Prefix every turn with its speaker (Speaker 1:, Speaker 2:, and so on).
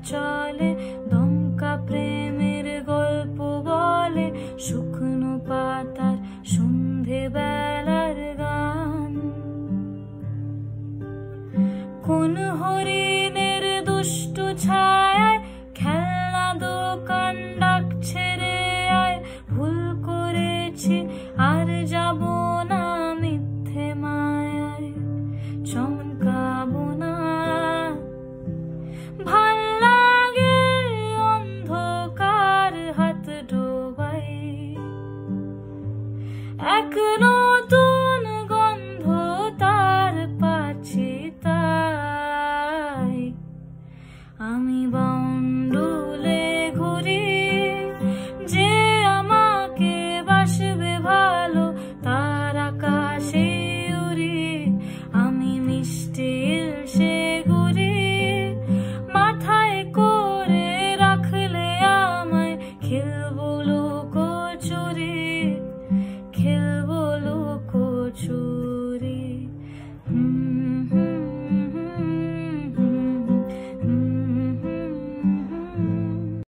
Speaker 1: চলে, দমকা প্রেমের গল্প বলে, শুকনো পাতার সন্ধে বেলার গান। কোন হরিণের দুষ্টু ছায়ায় খেলনা দোকান ডাকছে রে আয়, ভুল করেছি আর যাব না মিথ্যে মায়ায়, চমকাবো না। ভাল লাগে অন্ধকার হাত ডোবাই, এক নতুন গন্ধ তার পাচ্ছি তাই। আমি বাউন্ডুলে ঘুরি, যে আমাকে বাসবে ভালো তার আকাশে উড়ি। আমি মিষ্টি ইলশে